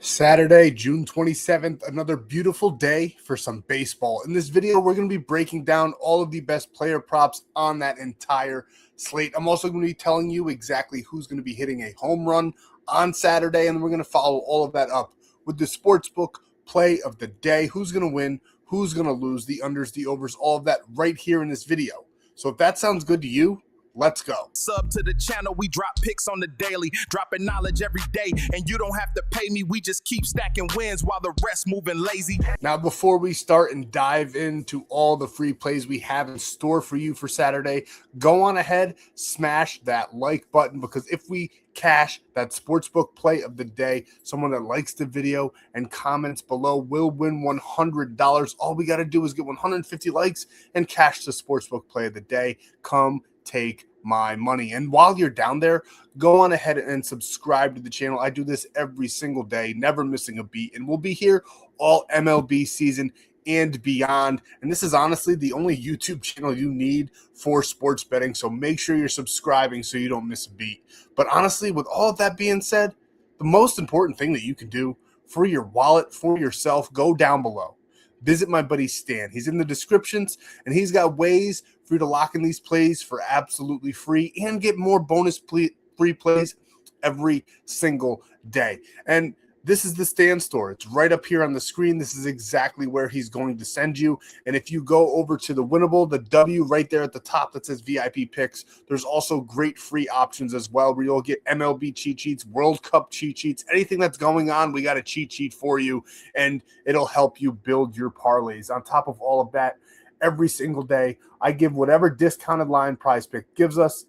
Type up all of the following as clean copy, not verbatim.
Saturday, June 27th, another beautiful day for some baseball. In this video, we're going to be breaking down all of the best player props on that entire slate. I'm also going to be telling you exactly who's going to be hitting a home run on Saturday, and we're going to follow all of that up with the sportsbook play of the day. Who's going to win, who's going to lose, the unders, the overs, all of that right here in this video. So if that sounds good to you, let's go. Sub to the channel, we drop picks on the daily, dropping knowledge every day, and you don't have to pay me, we just keep stacking wins while the rest moving lazy. Now, before we start and dive into all the free plays we have in store for you for Saturday, go on ahead, smash that like button, because if we cash that sportsbook play of the day, someone that likes the video and comments below will win $100. All we got to do is get 150 likes and cash the sportsbook play of the day. Come take my money. And while you're down there, go on ahead and subscribe to the channel. I do this every single day, never missing a beat, and we'll be here all MLB season and beyond. And this is honestly the only YouTube channel you need for sports betting, so make sure you're subscribing so you don't miss a beat. But honestly, with all of that being said, the most important thing that you can do for your wallet, for yourself, go down below. Visit my buddy Stan. He's in the descriptions, and he's got ways for you to lock in these plays for absolutely free and get more bonus free plays every single day. And this is the Stan.store. It's right up here on the screen. This is exactly where he's going to send you. And if you go over to the winnable, the W right there at the top that says VIP picks, there's also great free options as well where you'll get MLB cheat sheets, World Cup cheat sheets, anything that's going on, we got a cheat sheet for you, and it'll help you build your parlays. On top of all of that, every single day, I give whatever discounted line PrizePick gives us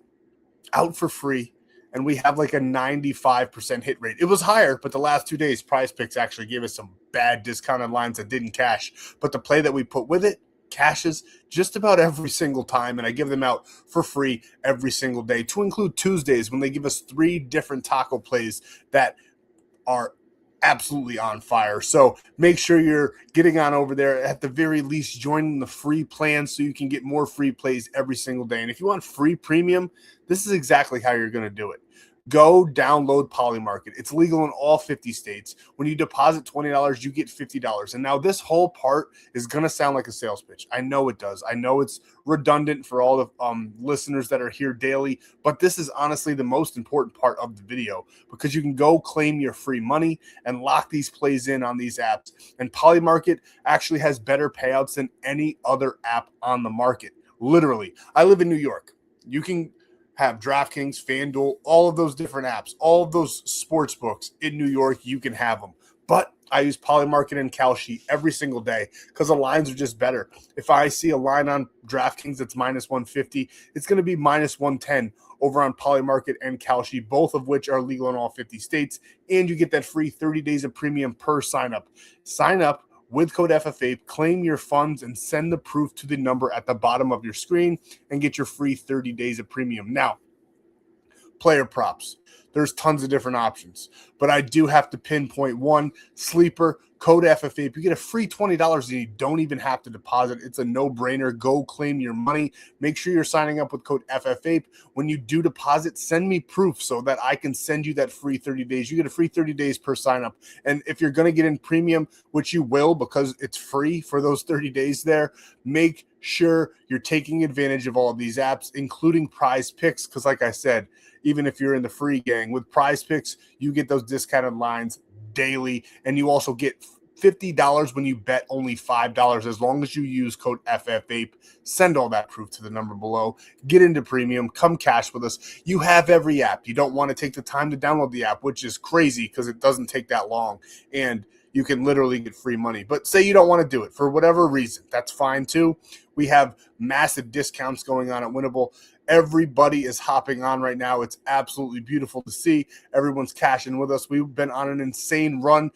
out for free. And we have like a 95% hit rate. It was higher, but the last 2 days, PrizePicks actually gave us some bad discounted lines that didn't cash. But the play that we put with it cashes just about every single time, and I give them out for free every single day, to include Tuesdays when they give us 3 different taco plays that are absolutely on fire. So make sure you're getting on over there, at the very least joining the free plan so you can get more free plays every single day. And if you want free premium, this is exactly how you're going to do it. Go download Polymarket. It's legal in all 50 states. When you deposit $20, you get $50. And now this whole part is going to sound like a sales pitch. I know it does. I know it's redundant for all the listeners that are here daily, but this is honestly the most important part of the video, because you can go claim your free money and lock these plays in on these apps. And Polymarket actually has better payouts than any other app on the market. Literally. I live in New York. You can have DraftKings, FanDuel, all of those different apps, all of those sports books in New York, you can have them. But I use Polymarket and Kalshi every single day because the lines are just better. If I see a line on DraftKings that's minus 150, it's going to be minus 110 over on Polymarket and Kalshi, both of which are legal in all 50 states. And you get that free 30 days of premium per sign up. Sign up with code FFAPE, claim your funds, and send the proof to the number at the bottom of your screen and get your free 30 days of premium. Now, player props. There's tons of different options, but I do have to pinpoint one: sleeper, code FFAPE. You get a free $20 and you don't even have to deposit. It's a no-brainer. Go claim your money. Make sure you're signing up with code FFAPE. When you do deposit, send me proof so that I can send you that free 30 days. You get a free 30 days per sign up. And if you're going to get in premium, which you will because it's free for those 30 days there, make sure you're taking advantage of all of these apps, including PrizePicks, because like I said, even if you're in the free gang, with PrizePicks, you get those discounted lines daily, and you also get $50 when you bet only $5 as long as you use code FFAPE. Send all that proof to the number below. Get into premium. Come cash with us. You have every app. You don't want to take the time to download the app, which is crazy because it doesn't take that long, and you can literally get free money. But say you don't want to do it for whatever reason, that's fine too. We have massive discounts going on at Winnable. Everybody is hopping on right now. It's absolutely beautiful to see. Everyone's cashing with us. We've been on an insane run.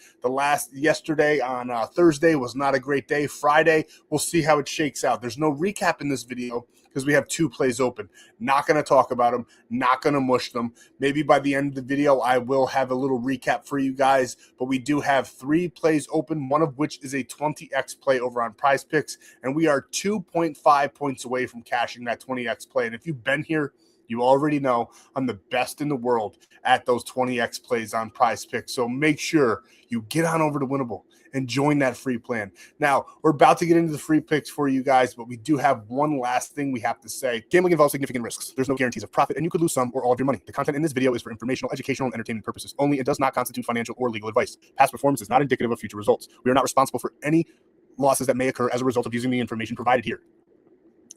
Yesterday on Thursday was not a great day. Friday, we'll see how it shakes out. There's no recap in this video because we have 2 plays open. Not going to talk about them. Not going to mush them. Maybe by the end of the video, I will have a little recap for you guys. But we do have 3 plays open, one of which is a 20x play over on PrizePicks. And we are 2.5 points away from cashing that 20x play. And if you've been here, You already know I'm the best in the world at those 20x plays on PrizePicks. So make sure you get on over to Winnable and join that free plan. Now, we're about to get into the free picks for you guys, but we do have one last thing we have to say. Gambling involves significant risks. There's no guarantees of profit, and you could lose some or all of your money. The content in this video is for informational, educational, and entertainment purposes only and does not constitute financial or legal advice. Past performance is not indicative of future results. We are not responsible for any losses that may occur as a result of using the information provided here.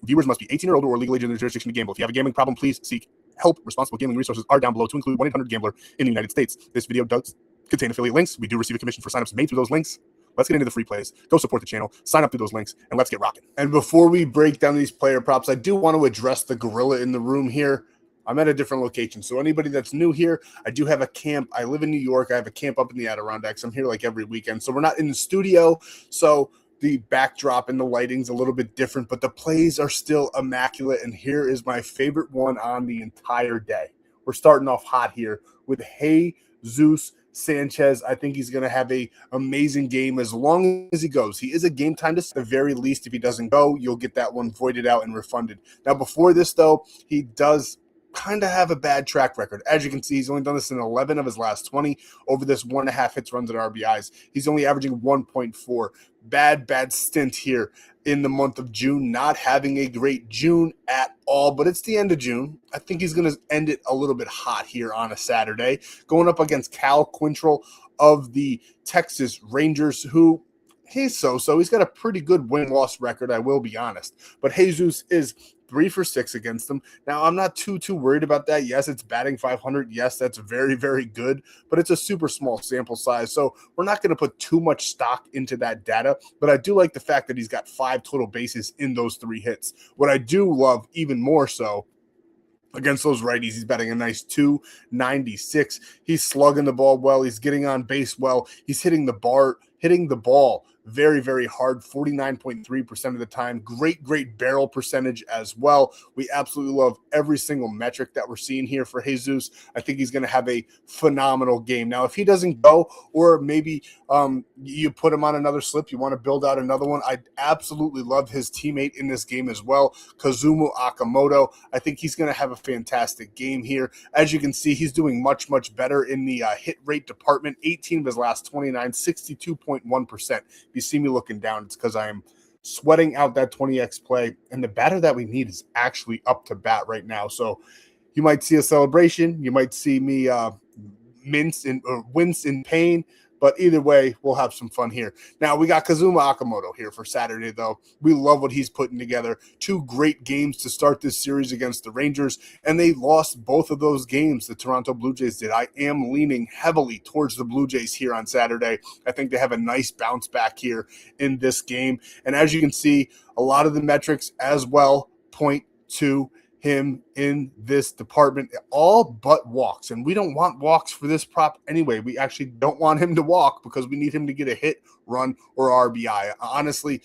Viewers must be 18 or older or legally in the jurisdiction to gamble. If you have a gambling problem, please seek help. Responsible gambling resources are down below, to include 1-800-GAMBLER in the United States. This video does contain affiliate links. We do receive a commission for signups made through those links. Let's get into the free plays. Go support the channel, sign up through those links, and let's get rocking. And before we break down these player props, I do want to address the gorilla in the room here. I'm at a different location. So anybody that's new here, I do have a camp. I live in New York. I have a camp up in the Adirondacks. I'm here like every weekend. So we're not in the studio. So the backdrop and the lighting's a little bit different, but the plays are still immaculate. And here is my favorite one on the entire day. We're starting off hot here with Jesus Sanchez. I think he's going to have a amazing game as long as he goes. He is a game time at the very least. If he doesn't go, you'll get that one voided out and refunded. Now, before this, though, he does kind of have a bad track record. As you can see, he's only done this in 11 of his last 20 over this 1.5 hits, runs, and RBIs. He's only averaging 1.4. Bad stint here in the month of June, not having a great June at all, but it's the end of June. I think he's going to end it a little bit hot here on a Saturday, going up against Cal Quintrell of the Texas Rangers, who he's so-so. He's got a pretty good win-loss record, I will be honest, but Jesus is 3 for 6 against them. Now, I'm not too worried about that. Yes, it's batting 500. Yes, that's very, very good, but it's a super small sample size, so we're not going to put too much stock into that data, but I do like the fact that he's got 5 total bases in those 3 hits. What I do love even more so, against those righties, he's batting a nice 296. He's slugging the ball well. He's getting on base well. He's hitting the ball very, very hard, 49.3% of the time. Great barrel percentage as well. We absolutely love every single metric that we're seeing here for Jesus. I think he's going to have a phenomenal game. Now, if he doesn't go, or maybe you put him on another slip, you want to build out another one, I absolutely love his teammate in this game as well, Kazuma Okamoto. I think he's going to have a fantastic game here. As you can see, he's doing much better in the hit rate department. 18 of his last 29, 62.1%. You see me looking down, it's because I am sweating out that 20x play, and the batter that we need is actually up to bat right now. So you might see a celebration, you might see me wince in pain, but either way, we'll have some fun here. Now, we got Kazuma Okamoto here for Saturday, though. We love what he's putting together. 2 great games to start this series against the Rangers, and they lost both of those games. The Toronto Blue Jays did. I am leaning heavily towards the Blue Jays here on Saturday. I think they have a nice bounce back here in this game. And as you can see, a lot of the metrics as well point to him in this department, all but walks. And we don't want walks for this prop anyway. We actually don't want him to walk because we need him to get a hit, run, or RBI. Obviously,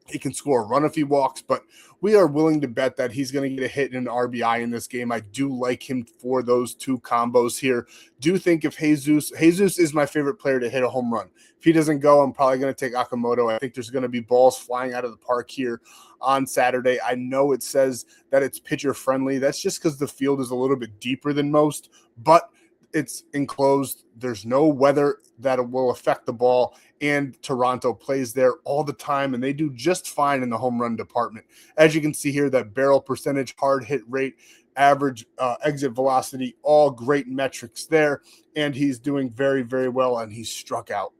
he can score a run if he walks, but we are willing to bet that he's going to get a hit and an RBI in this game. I do like him for those 2 combos here. Do think if Jesus is my favorite player to hit a home run. If he doesn't go, I'm probably going to take Okamoto. I think there's going to be balls flying out of the park here on Saturday. I know it says that it's pitcher friendly. That's just because the field is a little bit deeper than most, but it's enclosed. There's no weather that will affect the ball, and Toronto plays there all the time, and they do just fine in the home run department. As you can see here, that barrel percentage, hard hit rate, average exit velocity, all great metrics there, and he's doing very, very well, and he's struck out.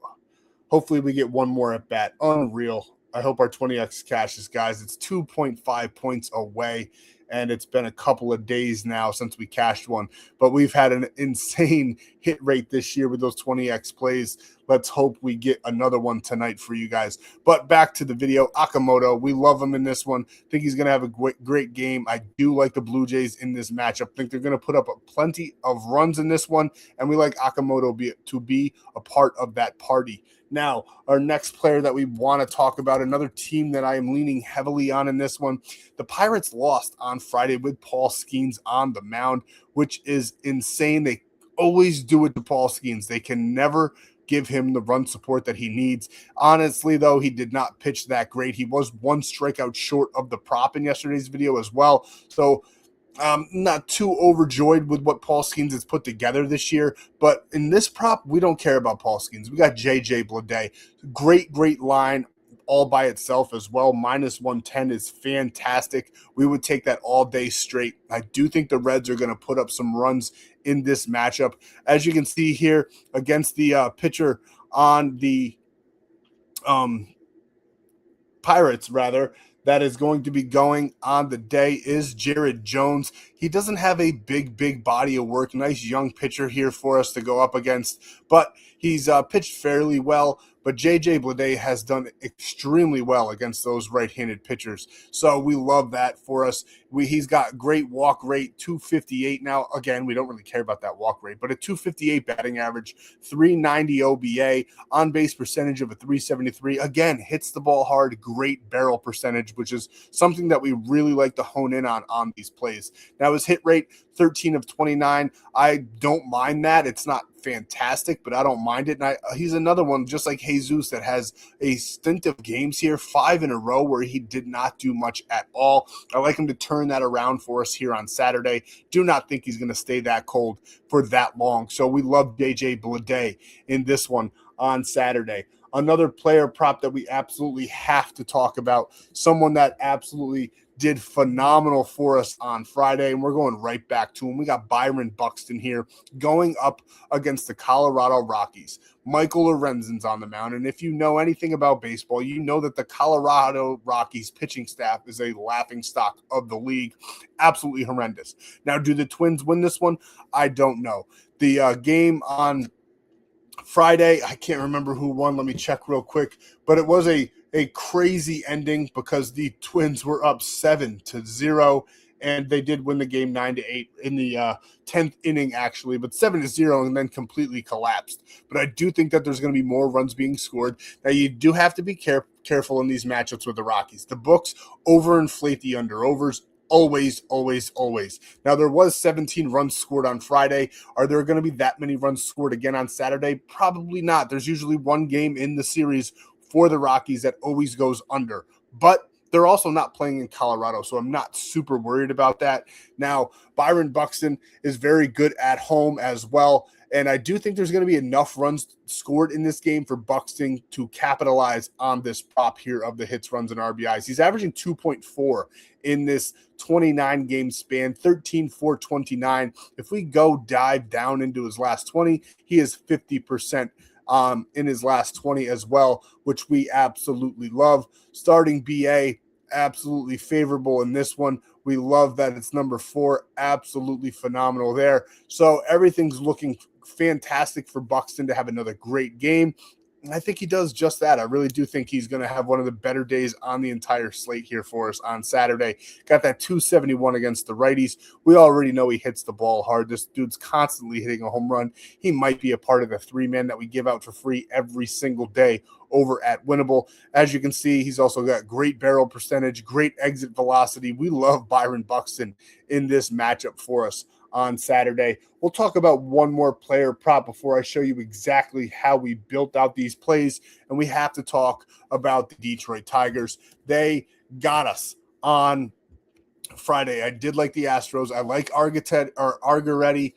Hopefully we get one more at bat. Unreal. I hope our 20x cashes, guys. It's 2.5 points away, and it's been a couple of days now since we cashed one, but we've had an insane hit rate this year with those 20x plays. Let's hope we get another one tonight for you guys. But back to the video, Okamoto, we love him in this one. Think he's going to have a great game. I do like the Blue Jays in this matchup. Think they're going to put up plenty of runs in this one, and we like Okamoto to be a part of that party. Now, our next player that we want to talk about, another team that I am leaning heavily on in this one, the Pirates lost on Friday with Paul Skeens on the mound, which is insane. They always do it to Paul Skeens. They can never give him the run support that he needs. Honestly, though, he did not pitch that great. He was one strikeout short of the prop in yesterday's video as well. So not too overjoyed with what Paul Skeens has put together this year, but in this prop, we don't care about Paul Skeens. We got JJ Bleday. Great line all by itself as well. -110 is fantastic. We would take that all day straight. I do think the Reds are going to put up some runs in this matchup. As you can see here against the pitcher on the Pirates, rather, that is going to be going on the day is Jared Jones. He doesn't have a big body of work. Nice young pitcher here for us to go up against, but he's pitched fairly well. But JJ Bleday has done extremely well against those right-handed pitchers. So we love that for us. He's got great walk rate, 258 now. Again, we don't really care about that walk rate, but a 258 batting average, 390 OBA, on-base percentage of a 373. Again, hits the ball hard, great barrel percentage, which is something that we really like to hone in on these plays. Now, his hit rate, 13 of 29. I don't mind that. It's not fantastic, but I don't mind it. And he's another one, just like Jesus, that has a stint of games here, 5 in a row, where he did not do much at all. I like him to turn that around for us here on Saturday. Do not think he's going to stay that cold for that long. So we love JJ Bleday in this one on Saturday. Another player prop that we absolutely have to talk about, someone that absolutely did phenomenal for us on Friday, and we're going right back to him. We got Byron Buxton here going up against the Colorado Rockies. Michael Lorenzen's on the mound, and if you know anything about baseball, you know that the Colorado Rockies pitching staff is a laughingstock of the league. Absolutely horrendous. Now, do the Twins win this one? I don't know. The game on Friday, I can't remember who won. Let me check real quick. But it was a crazy ending because the Twins were up 7-0, and they did win the game 9-8 in the 10th inning, actually, but 7-0 and then completely collapsed. But I do think that there's going to be more runs being scored. Now, you do have to be careful in these matchups with the Rockies. The books overinflate the under-overs. Always. Now, there was 17 runs scored on Friday. Are there going to be that many runs scored again on Saturday? Probably not. There's usually one game in the series for the Rockies that always goes under. But they're also not playing in Colorado, so I'm not super worried about that. Now, Byron Buxton is very good at home as well, and I do think there's going to be enough runs scored in this game for Buxton to capitalize on this prop here of the hits, runs, and RBIs. He's averaging 2.4 in this 29-game span, 13-4-29. If we go dive down into his last 20, he is 50% in his last 20 as well, which we absolutely love. Starting BA, absolutely favorable in this one. We love that it's number 4, absolutely phenomenal there. So everything's looking fantastic for Buxton to have another great game. I think he does just that. I really do think he's going to have one of the better days on the entire slate here for us on Saturday. Got that 271 against the righties. We already know he hits the ball hard. This dude's constantly hitting a home run. He might be a part of the 3-man that we give out for free every single day over at Winnable. As you can see, he's also got great barrel percentage, great exit velocity. We love Byron Buxton in this matchup for us on Saturday. We'll talk about one more player prop before I show you exactly how we built out these plays, and we have to talk about the Detroit Tigers. They got us on Friday. I did like the Astros. I like Argaretti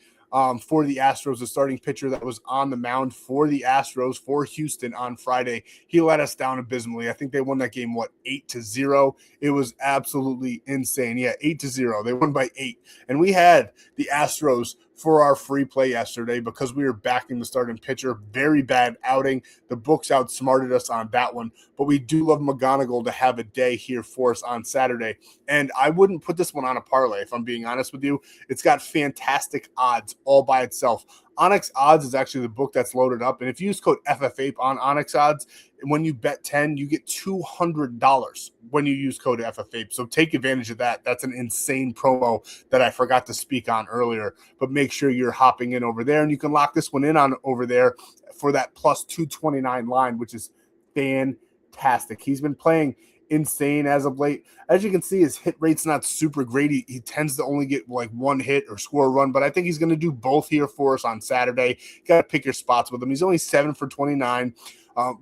for the Astros, the starting pitcher that was on the mound for the Astros for Houston on Friday. He let us down abysmally. I think they won that game, 8-0? It was absolutely insane. Yeah, 8-0. They won by 8. And we had the Astros for our free play yesterday because we were backing the starting pitcher. Very bad outing. The books outsmarted us on that one, but we do love McGonigle to have a day here for us on Saturday. And I wouldn't put this one on a parlay, if I'm being honest with you. It's got fantastic odds all by itself. Onyx Odds is actually the book that's loaded up. And if you use code FFAPE on Onyx Odds, when you bet 10, you get $200 when you use code FFAPE. So take advantage of that. That's an insane promo that I forgot to speak on earlier. But make sure you're hopping in over there. And you can lock this one in on over there for that plus 229 line, which is fantastic. He's been playing insane as of late. As you can see, his hit rate's not super great. He tends to only get like one hit or score a run, but I think he's going to do both here for us on Saturday. Got to pick your spots with him. He's only 7 for 29.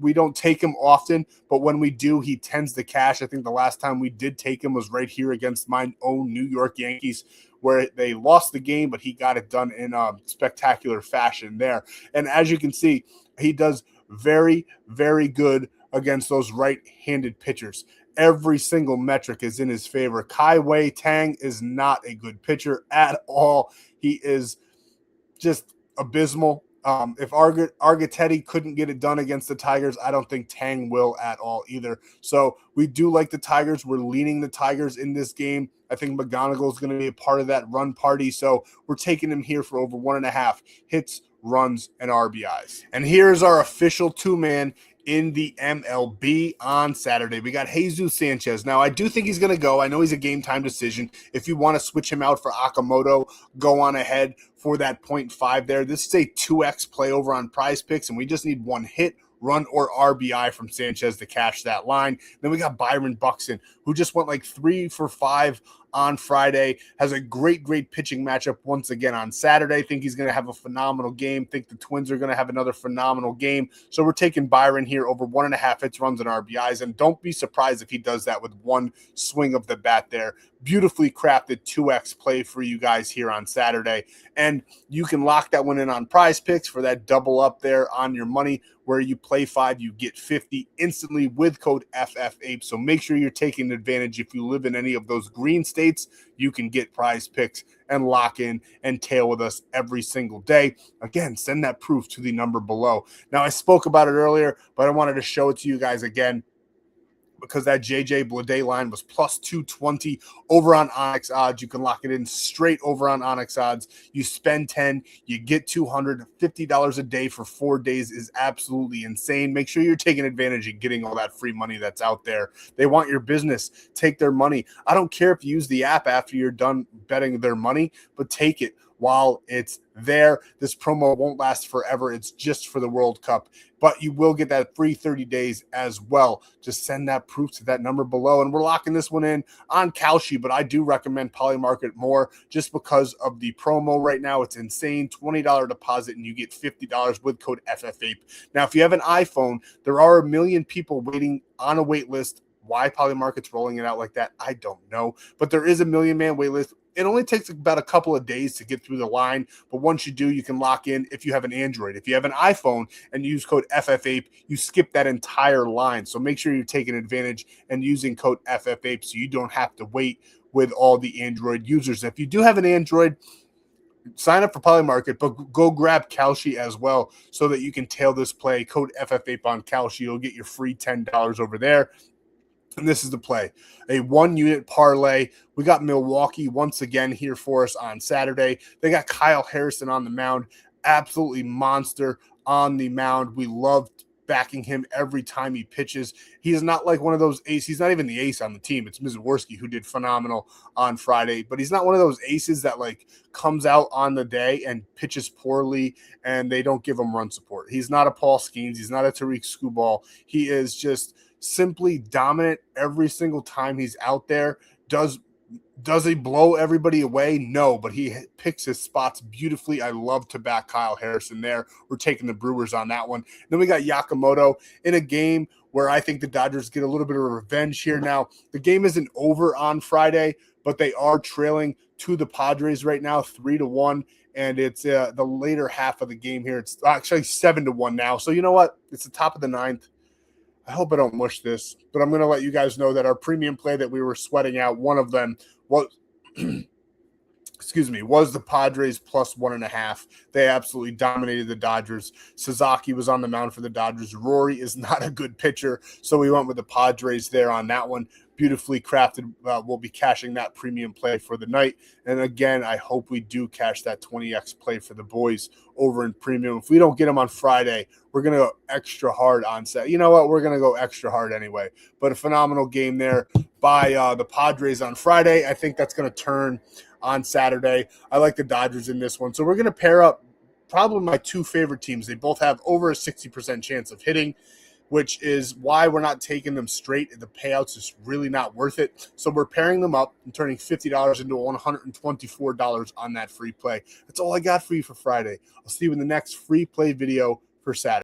We don't take him often, but when we do, he tends to cash. I think the last time we did take him was right here against my own New York Yankees, where they lost the game, but he got it done in spectacular fashion there. And as you can see, he does very, very good against those right-handed pitchers. Every single metric is in his favor. Kai Wei Tang is not a good pitcher at all. He is just abysmal. If Argatetti couldn't get it done against the Tigers, I don't think Tang will at all either. So we do like the Tigers. We're leaning the Tigers in this game. I think McGonigle is going to be a part of that run party. So we're taking him here for over 1.5 hits, runs, and RBIs. And here's our official two-man in the MLB on Saturday. We got Jesus Sanchez. Now, I do think he's going to go. I know he's a game-time decision. If you want to switch him out for Okamoto, go on ahead for that 0.5 there. This is a 2x play over on PrizePicks, and we just need one hit, run, or RBI from Sanchez to cash that line. Then we got Byron Buxton, who just went like 3 for 5 on Friday, has a great pitching matchup once again on Saturday. Think he's going to have a phenomenal game. Think the Twins are going to have another phenomenal game. So we're taking Byron here over 1.5 hits, runs, and RBIs. And don't be surprised if he does that with one swing of the bat there. Beautifully crafted 2x play for you guys here on Saturday. And you can lock that one in on PrizePicks for that double up there on your money, where you play 5, you get 50 instantly with code FFAPE. So make sure you're taking advantage. If you live in any of those green states, you can get PrizePicks and lock in and tail with us every single day. Again, send that proof to the number below. Now, I spoke about it earlier, but I wanted to show it to you guys again, because that JJ Bleday line was plus 220 over on Onyx Odds. You can lock it in straight over on Onyx Odds. You spend 10, you get $250 a day for 4 days is absolutely insane. Make sure you're taking advantage of getting all that free money that's out there. They want your business. Take their money. I don't care if you use the app after you're done betting their money, but take it while it's there. This promo won't last forever. It's just for the World Cup, but you will get that free 30 days as well. Just send that proof to that number below. And we're locking this one in on Kalshi, but I do recommend Polymarket more just because of the promo right now. It's insane. $20 deposit and you get $50 with code FFAPE. Now, if you have an iPhone, there are a million people waiting on a wait list. Why Polymarket's rolling it out like that, I don't know. But there is a million-man wait list. It only takes about a couple of days to get through the line, but once you do, you can lock in if you have an Android. If you have an iPhone and use code FFAPE, you skip that entire line. So make sure you're taking advantage and using code FFAPE so you don't have to wait with all the Android users. If you do have an Android, sign up for Polymarket, but go grab Kalshi as well so that you can tail this play. Code FFAPE on Kalshi. You'll get your free $10 over there. And this is the play, a 1-unit parlay. We got Milwaukee once again here for us on Saturday. They got Kyle Harrison on the mound, absolutely monster on the mound. We love backing him every time he pitches. He's not like one of those aces. He's not even the ace on the team. It's Mizaworski, who did phenomenal on Friday, but he's not one of those aces that like comes out on the day and pitches poorly and they don't give him run support. He's not a Paul Skeens. He's not a Tariq Skubal. He is just simply dominant every single time he's out there. Does he blow everybody away? No, but he picks his spots beautifully. I love to back Kyle Harrison there. We're taking the Brewers on that one. Then we got Yakamoto in a game where I think the Dodgers get a little bit of revenge here. Now, the game isn't over on Friday, but they are trailing to the Padres right now, 3-1. And it's the later half of the game here. It's actually 7-1 now. So you know what? It's the top of the 9th. I hope I don't mush this, but I'm going to let you guys know that our premium play that we were sweating out, one of them was, was the Padres plus 1.5. They absolutely dominated the Dodgers. Sasaki was on the mound for the Dodgers. Rory is not a good pitcher, so we went with the Padres there on that one. Beautifully crafted. We'll be cashing that premium play for the night. And again, I hope we do cash that 20x play for the boys over in premium. If we don't get them on Friday, we're going to go extra hard on set. You know what? We're going to go extra hard anyway. But a phenomenal game there by the Padres on Friday. I think that's going to turn on Saturday. I like the Dodgers in this one. So we're going to pair up probably my two favorite teams. They both have over a 60% chance of hitting. which is why we're not taking them straight. The payouts is really not worth it. So we're pairing them up and turning $50 into $124 on that free play. That's all I got for you for Friday. I'll see you in the next free play video for Saturday.